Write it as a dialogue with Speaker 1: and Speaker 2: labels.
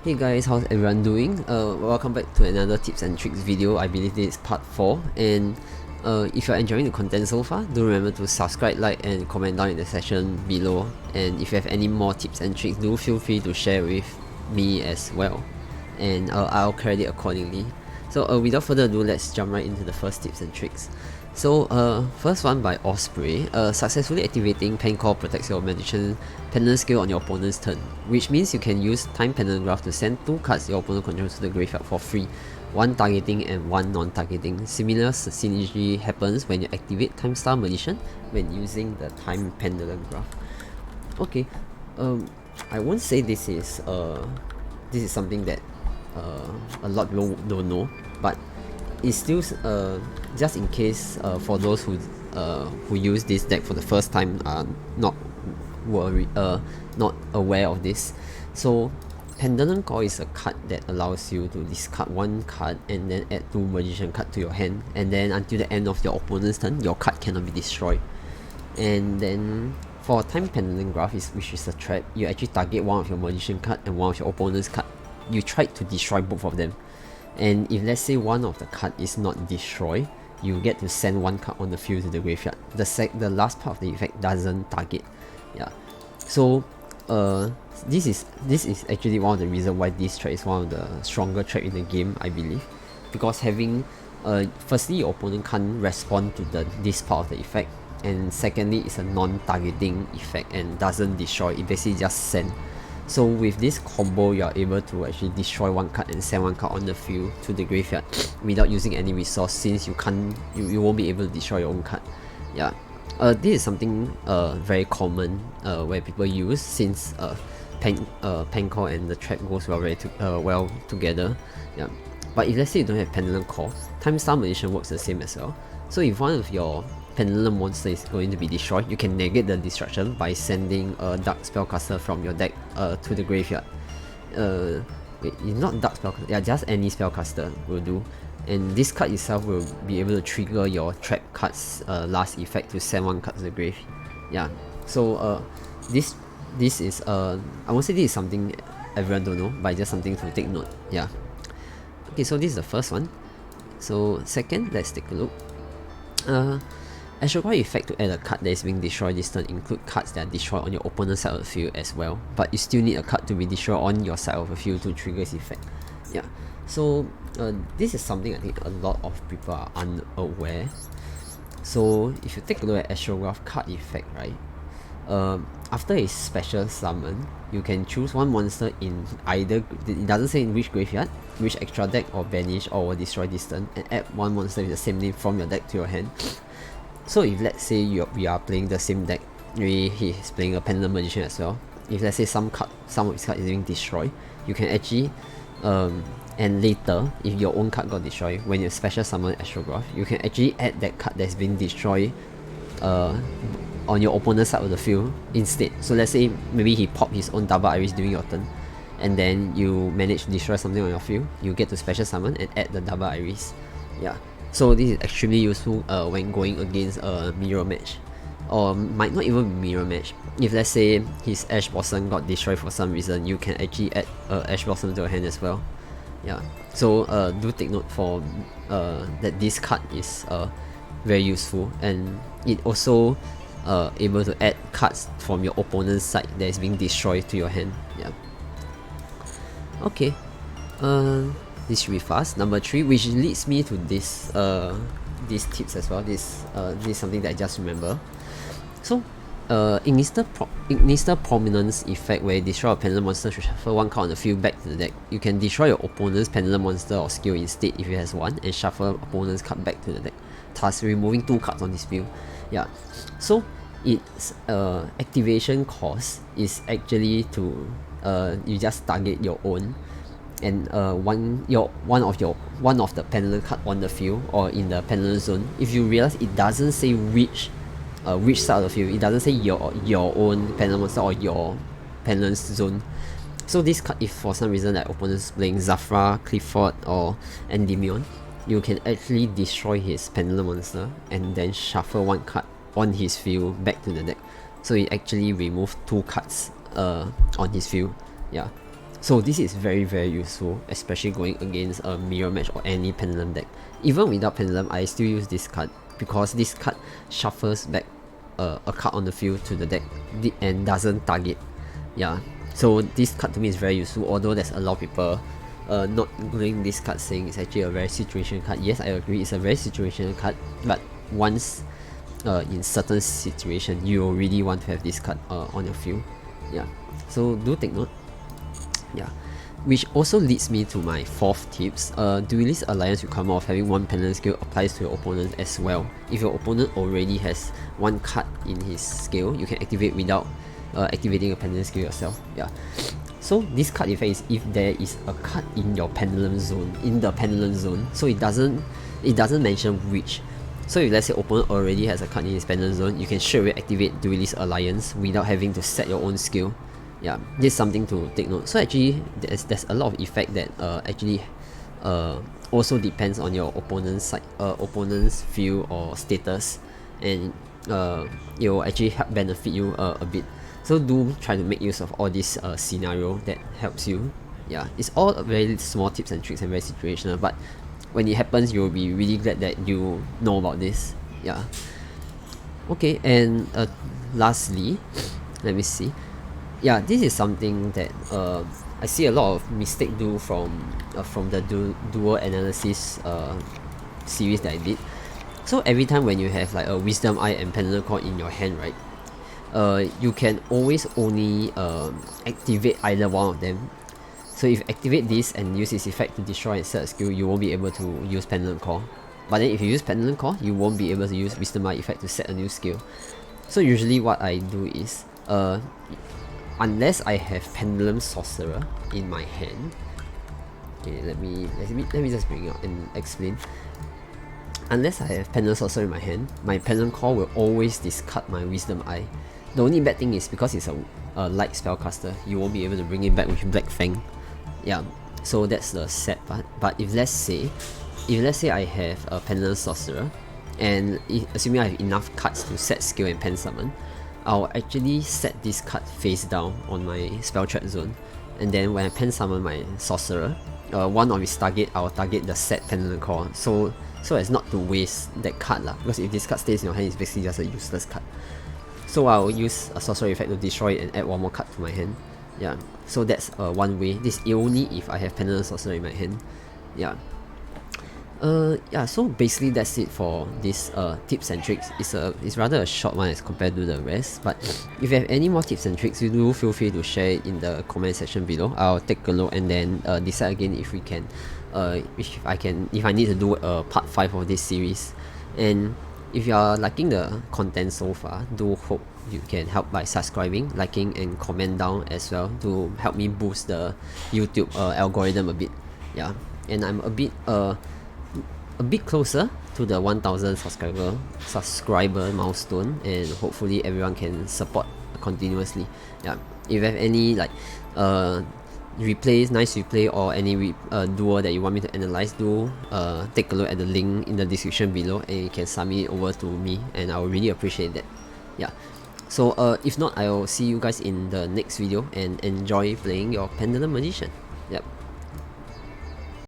Speaker 1: Hey guys, how's everyone doing? Welcome back to another tips and tricks video. I believe this is part 4, and if you're enjoying the content so far, do remember to subscribe, like and comment down in the section below. And if you have any more tips and tricks, do feel free to share with me as well, and I'll credit accordingly. So without further ado, let's jump right into the first tips and tricks. So first one by Osprey, successfully activating Pen Call protects your magician pendulum skill on your opponent's turn, which means you can use Time Pendulum Graph to send 2 cards your opponent controls to the graveyard for free, 1 targeting and 1 non-targeting. Similar synergy happens when you activate Time Star Magician when using the Time Pendulum Graph. Okay, I won't say this is something that a lot of people don't know, but it's still just in case for those who use this deck for the first time are not aware of this. So Pendulum Call is a card that allows you to discard 1 card and then add 2 magician cards to your hand, and then until the end of your opponent's turn your card cannot be destroyed. And then for Time Pendulum Graph, which is a trap, you actually target one of your magician card and one of your opponent's card. You try to destroy both of them, and if let's say one of the card is not destroyed, you get to send 1 card on the field to the graveyard. The last part of the effect doesn't target. Yeah, so this is actually one of the reasons why this trap is one of the stronger trap in the game, I believe, because having firstly your opponent can't respond to this part of the effect, and secondly it's a non-targeting effect and doesn't destroy, it basically just send. So with this combo, you are able to actually destroy 1 card and send 1 card on the field to the graveyard without using any resource, since you won't be able to destroy your own card. Yeah, this is something very common where people use, since pen call and the trap goes well together. Yeah, but if let's say you don't have Pendulum Call, Time Star Magician works the same as well. So if one of your Pendulum monster is going to be destroyed, you can negate the destruction by sending a Dark Spellcaster from your deck to the graveyard. It's not Dark Spellcaster, yeah, just any Spellcaster will do. And this card itself will be able to trigger your trap card's last effect to send 1 card to the grave. Yeah, so this is I won't say this is something everyone don't know, but just something to take note. Yeah. Okay, so this is the first one. So second, let's take a look. Astrograph effect to add a card that is being destroyed this turn include cards that are destroyed on your opponent's side of the field as well, but you still need a card to be destroyed on your side of the field to trigger its effect. Yeah, so this is something I think a lot of people are unaware. So if you take a look at Astrograph card effect, right, after a special summon, you can choose 1 monster in either, it doesn't say in which graveyard, which extra deck or banish or destroy this turn, and add 1 monster with the same name from your deck to your hand. So if let's say we are playing the same deck, maybe he's playing a Pendulum Magician as well, if let's say some of his card is being destroyed, you can actually and later, if your own card got destroyed, when you special summon Astrograph, you can actually add that card that's been destroyed on your opponent's side of the field instead. So let's say maybe he popped his own double iris during your turn, and then you manage to destroy something on your field, you get to special summon and add the double iris. Yeah, so this is extremely useful when going against a mirror match, or might not even be mirror match. If let's say his Ash Blossom got destroyed for some reason, you can actually add Ash Blossom to your hand as well. Yeah, so do take note for that this card is very useful, and it also able to add cards from your opponent's side that is being destroyed to your hand. Yeah. Okay, this should be fast. Number 3, which leads me to this these tips as well. This is something that I just remember. So Ignister Prominence effect, where you destroy a Pendulum monster to shuffle 1 card on the field back to the deck. You can destroy your opponent's Pendulum monster or skill instead if it has 1, and shuffle opponent's card back to the deck, thus removing 2 cards on this field. Yeah, so its activation cost is actually to you just target your own and one of the Pendulum card on the field or in the Pendulum zone. If you realize it doesn't say which side of the field, it doesn't say your own Pendulum monster or your Pendulum zone. So this card, if for some reason that opponent's playing Zafra, Clifford or Endymion, you can actually destroy his Pendulum monster and then shuffle 1 card on his field back to the deck. So it actually removed 2 cards on his field. Yeah, So this is very useful, especially going against a mirror match or any pendulum deck. Even without pendulum, I still use this card because this card shuffles back a card on the field to the deck and doesn't target. Yeah, so this card to me is very useful, although there's a lot of people not including this card, saying it's actually a very situational card. Yes, I agree, it's a very situational card, but once in certain situation you really want to have this card on your field. Yeah, so do take note. Yeah, which also leads me to my fourth tips. Duelist Alliance requirement of having one pendulum skill applies to your opponent as well. If your opponent already has one card in his skill, you can activate without activating a pendulum skill yourself. Yeah, so this card effect is if there is a card in your pendulum zone, so it doesn't mention which. So if let's say opponent already has a card in his pendulum zone, you can straight away activate Duelist Alliance without having to set your own skill. Yeah, this is something to take note. So actually there's a lot of effect that actually also depends on your opponent's side, opponent's field or status, and it will actually help benefit you a bit. So do try to make use of all this scenario that helps you. Yeah, it's all very small tips and tricks and very situational, but when it happens you'll be really glad that you know about this. Yeah, okay, and lastly, let me see. Yeah, this is something that I see a lot of mistake do from the dual analysis series that I did. So every time when you have like a Wisdom Eye and Pendulum Call in your hand, right, you can always only activate either one of them. So if you activate this and use its effect to destroy and set a skill, you won't be able to use Pendulum Call. But then if you use Pendulum Call, you won't be able to use Wisdom Eye effect to set a new skill. So usually what I do is unless I have Pendulum Sorcerer in my hand, okay, let me just bring it out and explain. Unless I have Pendulum Sorcerer in my hand, my Pendulum Call will always discard my Wisdom Eye. The only bad thing is because it's a light spellcaster, you won't be able to bring it back with Black Fang. Yeah, so that's the sad part. But if let's say I have a Pendulum Sorcerer, and assuming I have enough cards to set skill and pen summon, I'll actually set this card face down on my spell trap zone, and then when I pen summon my sorcerer, one of its target, I'll target the set Pendulum Call, so as not to waste that card lah, because if this card stays in your hand, it's basically just a useless card. So I'll use a sorcerer effect to destroy it and add one more card to my hand. Yeah, so that's one way. This is only if I have Pendulum Sorcerer in my hand. Yeah. Yeah, so basically that's it for this tips and tricks. It's rather a short one as compared to the rest, but if you have any more tips and tricks, you do feel free to share it in the comment section below. I'll take a look and then decide again if we can if I need to do a part 5 of this series. And if you are liking the content so far, do hope you can help by subscribing, liking, and comment down as well to help me boost the YouTube algorithm a bit. Yeah, and I'm a bit closer to the 1000 subscriber milestone, and hopefully everyone can support continuously. Yeah, if you have any like replays, nice replay, or any duel that you want me to analyze, do take a look at the link in the description below, and you can submit it over to me, and I will really appreciate that. Yeah, so if not, I will see you guys in the next video, and enjoy playing your Pendulum Magician. Yep.